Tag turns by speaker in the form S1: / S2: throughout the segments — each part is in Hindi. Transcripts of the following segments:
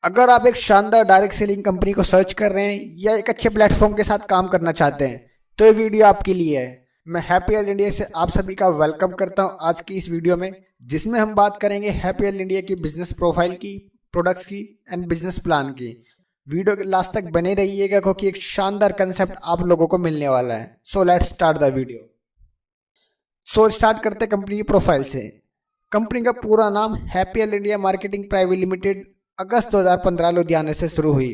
S1: अगर आप एक शानदार डायरेक्ट सेलिंग कंपनी को सर्च कर रहे हैं या एक अच्छे प्लेटफॉर्म के साथ काम करना चाहते हैं तो ये वीडियो आपके लिए है। मैं हैप्पीएल इंडिया से आप सभी का वेलकम करता हूं आज की इस वीडियो में, जिसमें हम बात करेंगे हैप्पीएल इंडिया की बिजनेस प्रोफाइल की, प्रोडक्ट्स की एंड बिजनेस प्लान की। वीडियो के लास्ट तक बने रहिएगा क्योंकि एक शानदार कंसेप्ट आप लोगों को मिलने वाला है। So let's start the video. So start करते कंपनी की प्रोफाइल से। कंपनी का पूरा नाम हैप्पीएल इंडिया मार्केटिंग प्राइवेट लिमिटेड अगस्त 2015 लुधियाना से शुरू हुई।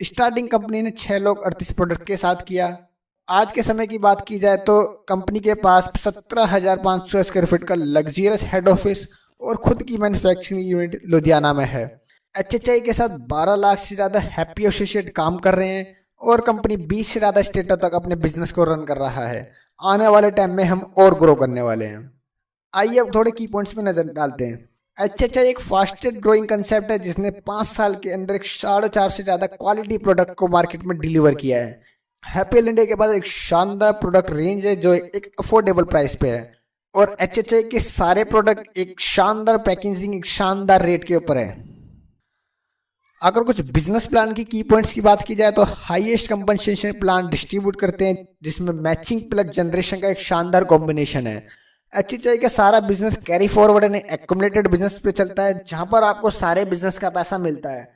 S1: स्टार्टिंग कंपनी ने 6 लोग 38 प्रोडक्ट के साथ किया। आज के समय की बात की जाए तो कंपनी के पास 17,500 स्क्वायर फीट का लग्जरियस हेड ऑफिस और खुद की मैन्युफैक्चरिंग यूनिट लुधियाना में है। एचएचआई के साथ 12 लाख से ज़्यादा हैप्पी एसोसिएट काम कर रहे हैं और कंपनी 20 से ज़्यादा स्टेटों तक अपने बिजनेस को रन कर रहा है। आने वाले टाइम में हम और ग्रो करने वाले हैं। आइए अब थोड़े की पॉइंट्स में नजर डालते हैं। एचएचआई एक फास्टेस्ट ग्रोइंग कंसेप्ट है जिसने 5 साल के अंदर एक 4.5 से ज़्यादा क्वालिटी प्रोडक्ट को मार्केट में डिलीवर किया है। हैप्पीएल इंडिया के पास एक शानदार प्रोडक्ट रेंज है जो एक अफोर्डेबल प्राइस पे है और एचएचआई के सारे प्रोडक्ट एक शानदार पैकेजिंग, एक शानदार रेट के ऊपर है। अगर कुछ बिजनेस प्लान की पॉइंट्स की बात की जाए तो हाईएस्ट कंपनसेशन प्लान डिस्ट्रीब्यूट करते हैं जिसमें मैचिंग प्लस जनरेशन का एक शानदार कॉम्बिनेशन है। एचएचआई का सारा business carry forward and accumulated business पे चलता है जहां पर आपको सारे बिजनेस का पैसा मिलता है।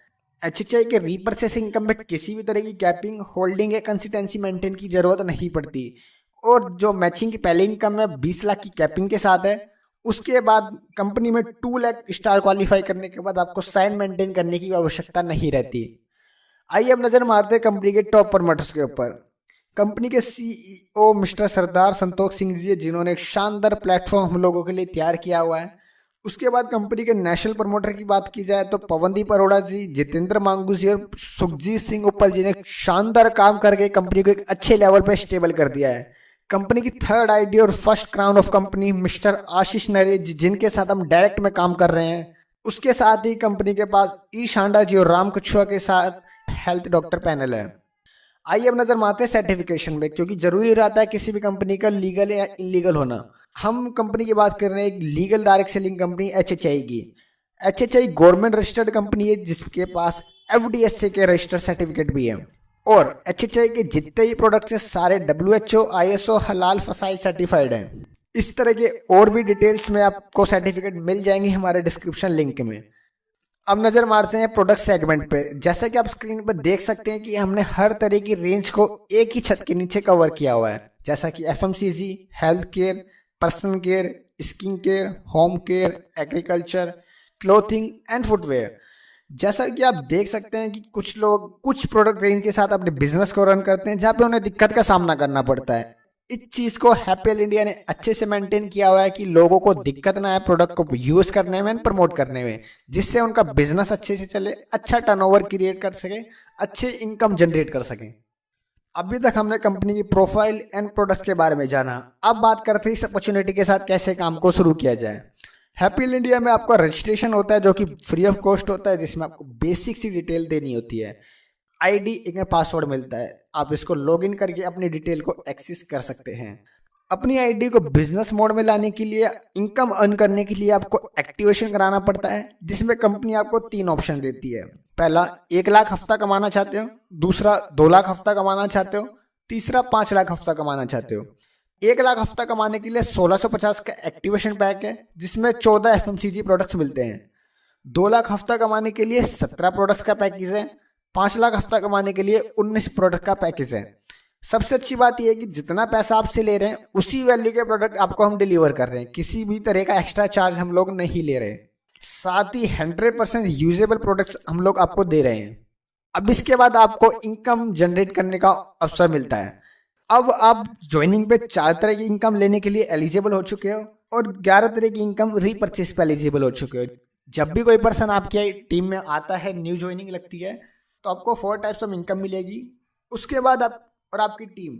S1: एचएचआई के रीपर्चेस इनकम में किसी भी तरह की कैपिंग, होल्डिंग या कंसिस्टेंसी मेंटेन की जरूरत नहीं पड़ती और जो मैचिंग की पहली इनकम है 20 लाख की कैपिंग के साथ है। उसके बाद कंपनी में 2 लाख स्टार क्वालिफाई करने के बाद आपको साइन मेंटेन करने की आवश्यकता नहीं रहती। आइए अब नजर मारते हैं कंपनी के टॉप प्रमोटर्स के ऊपर। कंपनी के सीईओ मिस्टर सरदार संतोष सिंह जी, जिन्होंने एक शानदार प्लेटफॉर्म हम लोगों के लिए तैयार किया हुआ है। उसके बाद कंपनी के नेशनल प्रमोटर की बात की जाए तो पवनदीप अरोड़ा जी, जितेंद्र मांगू जी और सुखजीत सिंह उपल जी ने शानदार काम करके कंपनी को एक अच्छे लेवल पे स्टेबल कर दिया है। कंपनी की थर्ड आईडी और first crown of company mister Ashish Naresh, जिनके साथ हम डायरेक्ट में काम कर रहे हैं। उसके साथ ही कंपनी के पास ई शांडा जी और राम कछुआ के साथ हेल्थ डॉक्टर पैनल है। आइए अब नजर मारते हैं सर्टिफिकेशन में, क्योंकि जरूरी रहता है किसी भी कंपनी का लीगल या इलीगल होना। हम कंपनी की बात कर रहे हैं एक लीगल डायरेक्ट सेलिंग कंपनी एचएचआई की। एचएचआई गवर्नमेंट रजिस्टर्ड कंपनी है जिसके पास एफडीएसए के रजिस्टर सर्टिफिकेट भी है और एचएचआई के जितने ही प्रोडक्ट्स हैं सारे WHO, ISO, हलाल फसाइल सर्टिफाइड हैं। इस तरह के और भी डिटेल्स में आपको सर्टिफिकेट मिल जाएंगे हमारे डिस्क्रिप्शन लिंक में। अब नजर मारते हैं प्रोडक्ट सेगमेंट पे। जैसा कि आप स्क्रीन पर देख सकते हैं कि हमने हर तरह की रेंज को एक ही छत के नीचे कवर किया हुआ है, जैसा कि FMCG, health care, personal care, skin care, home care, agriculture, clothing and footwear. जैसा कि आप देख सकते हैं कि कुछ लोग कुछ प्रोडक्ट रेंज के साथ अपने बिजनेस को रन करते हैं जहाँ पे उन्हें दिक्कत का सामना करना पड़ता है। इस चीज़ को हैप्पीएल इंडिया ने अच्छे से मेंटेन किया हुआ है कि लोगों को दिक्कत ना आए प्रोडक्ट को यूज़ करने में, प्रमोट करने में, जिससे उनका बिजनेस अच्छे से चले, अच्छा टर्नओवर क्रिएट कर सके, अच्छे इनकम जनरेट कर सकें। अभी तक हमने कंपनी की प्रोफाइल एंड प्रोडक्ट के बारे में जाना। अब बात करते हैं इस अपॉर्चुनिटी के साथ कैसे काम को शुरू किया जाए। हैप्पीएल इंडिया में आपका रजिस्ट्रेशन होता है जो कि फ्री ऑफ कॉस्ट होता है, जिसमें आपको बेसिक सी डिटेल देनी होती है। आईडी एक पासवर्ड मिलता है, आप इसको लॉगिन करके अपनी डिटेल को एक्सेस कर सकते हैं। अपनी आईडी को बिजनेस मोड में लाने के लिए, इनकम अर्न करने के लिए आपको एक्टिवेशन कराना पड़ता है, जिसमें कंपनी आपको 3 ऑप्शन देती है। पहला 1 लाख हफ्ता कमाना चाहते हो, दूसरा 2 लाख हफ्ता कमाना चाहते हो, तीसरा 5 लाख हफ्ता कमाना चाहते हो। 1 लाख हफ्ता कमाने के लिए 1650 का एक्टिवेशन पैक है जिसमें 14 FMCG प्रोडक्ट्स मिलते हैं। 2 लाख हफ्ता कमाने के लिए 17 प्रोडक्ट्स का पैकेज है। 5 लाख हफ्ता कमाने के लिए 19 प्रोडक्ट का पैकेज है। सबसे अच्छी बात यह है कि जितना पैसा आपसे ले रहे हैं उसी वैल्यू के प्रोडक्ट आपको हम डिलीवर कर रहे हैं, किसी भी तरह का एक्स्ट्रा चार्ज हम लोग नहीं ले रहे। साथ ही 100% यूजेबल प्रोडक्ट्स हम लोग आपको दे रहे हैं। अब इसके बाद आपको इनकम जनरेट करने का अवसर मिलता है। अब आप ज्वाइनिंग पे 4 तरह की इनकम लेने के लिए एलिजिबल हो चुके हो और 11 तरह की इनकम रीपर्चेस पे एलिजिबल हो चुके हो। जब भी कोई पर्सन आपकी टीम में आता है, न्यू ज्वाइनिंग लगती है, तो आपको 4 टाइप्स ऑफ इनकम मिलेगी। उसके बाद आप और आपकी टीम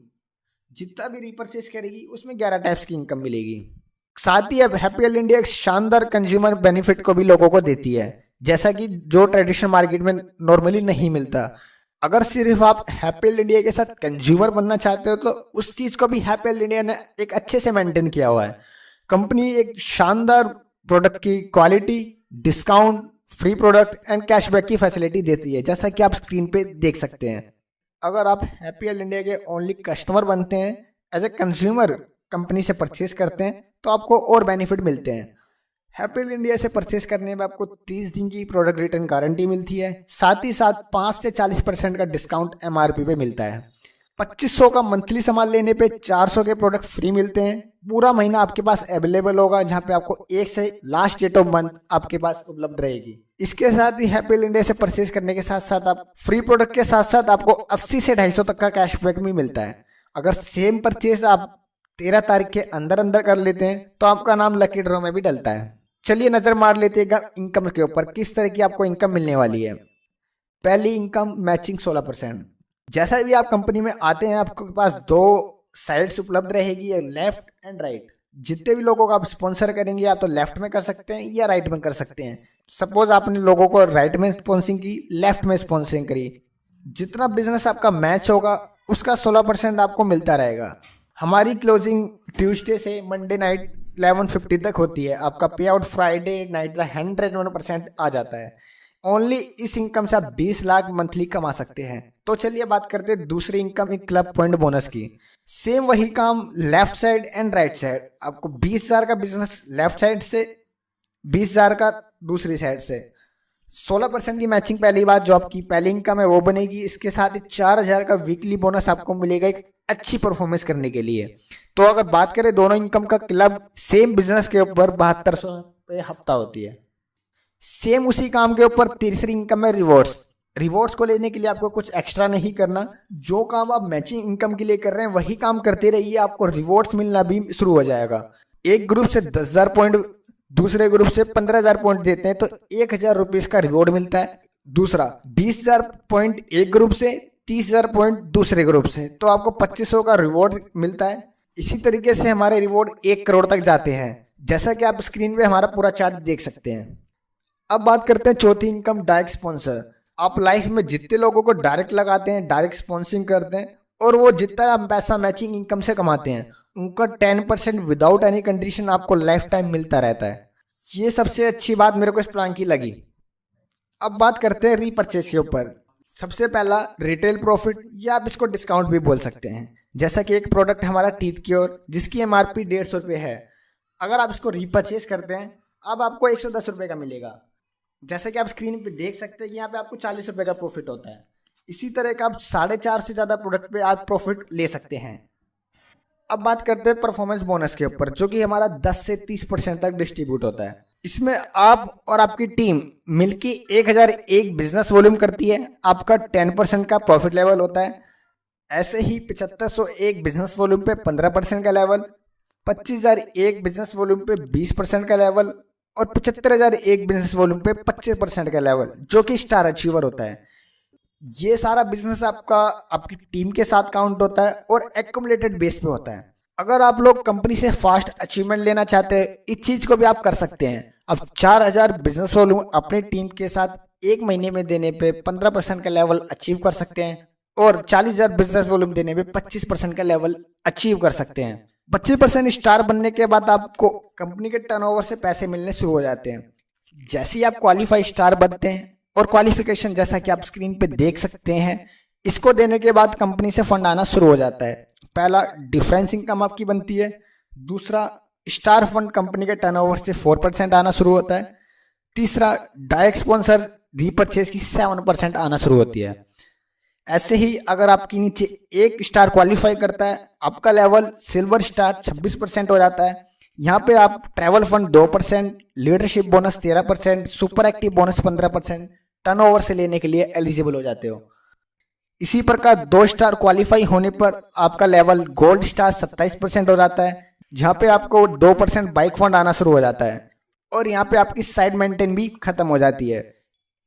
S1: जितना भी रीपर्चेस करेगी उसमें 11 टाइप्स की इनकम मिलेगी। साथ ही अब हैप्पीएल इंडिया एक शानदार कंज्यूमर बेनिफिट को भी लोगों को देती है, जैसा कि जो ट्रेडिशनल मार्केट में नॉर्मली नहीं मिलता। अगर सिर्फ आप हैप्पीएल इंडिया के साथ कंज्यूमर बनना चाहते हो तो उस चीज़ को भी हैप्पीएल इंडिया ने एक अच्छे से मेंटेन किया हुआ है। कंपनी एक शानदार प्रोडक्ट की quality, discount, free product and cashback की फैसिलिटी देती है, जैसा कि आप स्क्रीन पे देख सकते हैं। अगर आप हैप्पीएल इंडिया के ओनली कस्टमर बनते हैं, एज ए कंज्यूमर कंपनी से परचेज करते हैं, तो आपको और बेनिफिट मिलते हैं। हैप्पीएल इंडिया से परचेज करने में आपको 30 दिन की प्रोडक्ट रिटर्न गारंटी मिलती है। साथ ही साथ 5 से 40% का डिस्काउंट MRP पे मिलता है। 2500 का मंथली सामान लेने पे 400 के प्रोडक्ट फ्री मिलते हैं। पूरा महीना आपके पास अवेलेबल होगा, जहां पे आपको 1 से लास्ट डेट ऑफ मंथ आपके पास उपलब्ध रहेगी। इसके साथ ही हैप्पीएल इंडिया से परचेज करने के साथ साथ आप फ्री प्रोडक्ट के साथ साथ आपको 80 से 250 तक का कैशबैक भी मिलता है। अगर सेम परचेज आप 13 तारीख के अंदर अंदर कर लेते हैं तो आपका नाम लकी ड्रॉ में भी डलता है। चलिए नजर मार लेते हैं इनकम के ऊपर, किस तरह की आपको इनकम मिलने वाली है। पहली इनकम मैचिंग 16%। जैसा भी आप कंपनी में आते हैं, आपके पास 2 साइड्स उपलब्ध रहेगी, लेफ्ट एंड राइट। जितने भी लोगों को आप स्पॉन्सर करेंगे, आप तो लेफ्ट में कर सकते हैं या राइट में कर सकते हैं। सपोज आपने लोगों को राइट में स्पॉन्सिंग की, लेफ्ट में स्पॉन्सरिंग करी, जितना बिजनेस आपका मैच होगा उसका 16% आपको मिलता रहेगा। हमारी क्लोजिंग ट्यूसडे से मंडे नाइट 11:50 तक होती है। आपका पे आउट फ्राइडे नाइट का 101% आ जाता है। ओनली इस इनकम से आप 20 लाख मंथली कमा सकते हैं। तो चलिए बात करते हैं दूसरी इनकम, एक क्लब पॉइंट बोनस की। सेम वही काम left side and right side. आपको 20,000 का बिजनेस लेफ्ट साइड से, 20,000 का दूसरी साइड से। 16% की मैचिंग पहली बात जो आपकी पहली इनकम है वो बनेगी। इसके साथ ही 4,000 का वीकली बोनस आपको मिलेगा एक अच्छी परफॉर्मेंस करने के लिए। तो अगर बात करें दोनों इनकम का, क्लब सेम बिजनेस के ऊपर 7200 पे हफ्ता होती है। सेम उसी काम के ऊपर तीसरी इनकम है रिवॉर्ड्स। रिवॉर्ड्स को लेने के लिए आपको कुछ एक्स्ट्रा नहीं करना। जो काम आप मैचिंग इनकम के लिए कर रहे हैं वही काम करते रहिए, आपको रिवॉर्ड्स मिलना भी शुरू हो जाएगा। एक ग्रुप से 10,000 पॉइंट, दूसरे ग्रुप से 15,000 पॉइंट देते हैं तो 1,000 रुपीज का रिवॉर्ड मिलता है। दूसरा 20,000 पॉइंट एक ग्रुप से, 30,000 पॉइंट दूसरे ग्रुप से, तो आपको 2500 का रिवॉर्ड मिलता है। इसी तरीके से हमारे रिवॉर्ड 1 करोड़ तक जाते हैं, जैसा कि आप स्क्रीन पे हमारा पूरा चार्ट देख सकते हैं। अब बात करते हैं चौथी इनकम, डायरेक्ट स्पॉन्सर। आप लाइफ में जितने लोगों को डायरेक्ट लगाते हैं, डायरेक्ट स्पॉन्सरिंग करते हैं, और वो जितना पैसा मैचिंग इनकम से कमाते हैं, उनका 10% विदाउट एनी कंडीशन आपको लाइफ टाइम मिलता रहता है। ये सबसे अच्छी बात मेरे को इस प्लान की लगी। अब बात करते हैं रीपरचेज के ऊपर। सबसे पहला रिटेल प्रॉफिट, या आप इसको डिस्काउंट भी बोल सकते हैं। जैसा कि एक प्रोडक्ट हमारा टीथ क्योर, जिसकी MRP 150 रुपये है, अगर आप इसको रीपरचेज करते हैं अब आपको 110 रुपये का मिलेगा। जैसा कि आप स्क्रीन पे देख सकते हैं कि यहाँ पे आपको 40 रुपये का प्रॉफिट होता है। इसी तरह का आप 4.5 से ज़्यादा प्रोडक्ट पे आप प्रॉफिट ले सकते हैं। अब बात करते हैं परफॉर्मेंस बोनस के ऊपर, जो कि हमारा 10 से 30% तक डिस्ट्रीब्यूट होता है। इसमें आप और आपकी टीम मिलकर 1001 बिजनेस वॉल्यूम करती है, आपका 10% का प्रॉफिट लेवल होता है। ऐसे ही 7501 बिजनेस वॉल्यूम पे 15% का लेवल, 25,001 बिजनेस वॉल्यूम पे 20% का लेवल, और 75,001 बिजनेस वॉल्यूम पे 25% का लेवल, जो कि स्टार अचीवर होता है। ये सारा बिजनेस आपका आपकी टीम के साथ काउंट होता है और एक्युमुलेटेड बेस पे होता है। अगर आप लोग कंपनी से फास्ट अचीवमेंट लेना चाहते हैं, इस चीज को भी आप कर सकते हैं। अब 4,000 बिजनेस वॉल्यूम अपनी टीम के साथ 1 महीने में देने पे 15% का लेवल अचीव कर सकते हैं, और 40,000 बिजनेस वॉल्यूम देने पे 25% का लेवल अचीव कर सकते हैं। 25% स्टार बनने के बाद आपको कंपनी के टर्नओवर से पैसे मिलने शुरू हो जाते हैं। जैसे ही आप क्वालिफाई स्टार बनते हैं, और क्वालिफिकेशन जैसा कि आप स्क्रीन पे देख सकते हैं, इसको देने के बाद कंपनी से फंड आना शुरू हो जाता है। पहला डिफरेंस इनकम आपकी बनती है, दूसरा स्टार फंड कंपनी के टर्नओवर से 4% आना शुरू होता है, तीसरा डायरेक्ट स्पॉन्सर रीपरचेज की 7% आना शुरू होती है। ऐसे ही अगर आपके नीचे 1 स्टार क्वालिफाई करता है, आपका लेवल सिल्वर स्टार 26% हो जाता है। यहाँ पे आप travel fund 2%, leadership bonus 13%, super active bonus 15% turnover से लेने के लिए एलिजिबल हो जाते हो। इसी प्रकार 2 स्टार क्वालिफाई होने पर आपका लेवल गोल्ड स्टार 27% हो जाता है, जहाँ पे आपको 2% बाइक फंड आना शुरू हो जाता है, और यहाँ पे आपकी साइड मेंटेन भी खत्म हो जाती है।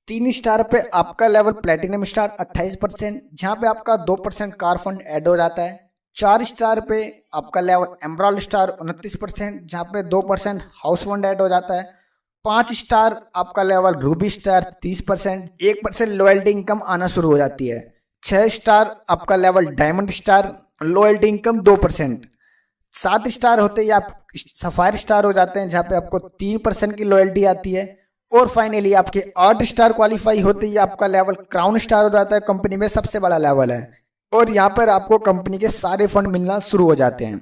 S1: 3 स्टार पे आपका लेवल प्लेटिनम स्टार 28%, जहाँ पे आपका 2% कार फंड ऐड हो जाता है। 4 स्टार पे आपका लेवल एमराल्ड स्टार 29%, जहाँ पे 2% हाउस फंड ऐड हो जाता है। 5 स्टार आपका level Ruby star 30%, 1% loyalty income आना शुरू हो जाती है। 6 स्टार आपका level diamond star, loyalty income 2%। 7 star होते ही आप सफायर स्टार हो जाते हैं, जहाँ पे आपको 3% की लॉयल्टी आती है, और फाइनली आपके 8 स्टार क्वालिफाई होते ही आपका लेवल क्राउन स्टार हो जाता है, कंपनी में सबसे बड़ा लेवल है। और यहाँ पर आपको कंपनी के सारे फंड मिलना शुरू हो जाते हैं।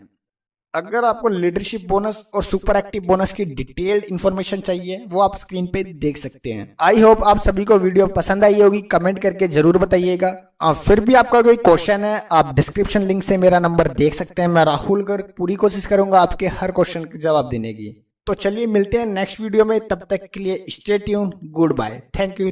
S1: अगर आपको लीडरशिप बोनस और सुपर एक्टिव बोनस की डिटेल्ड इन्फॉर्मेशन चाहिए वो आप स्क्रीन पे देख सकते हैं। आई होप आप सभी को वीडियो पसंद आई होगी, कमेंट करके जरूर बताइएगा। फिर भी आपका कोई क्वेश्चन है आप डिस्क्रिप्शन लिंक से मेरा नंबर देख सकते हैं। मैं राहुल गर्ग पूरी कोशिश करूंगा आपके हर क्वेश्चन का जवाब देने की। तो चलिए मिलते हैं नेक्स्ट वीडियो में, तब तक के लिए stay tune, good bye, thank you.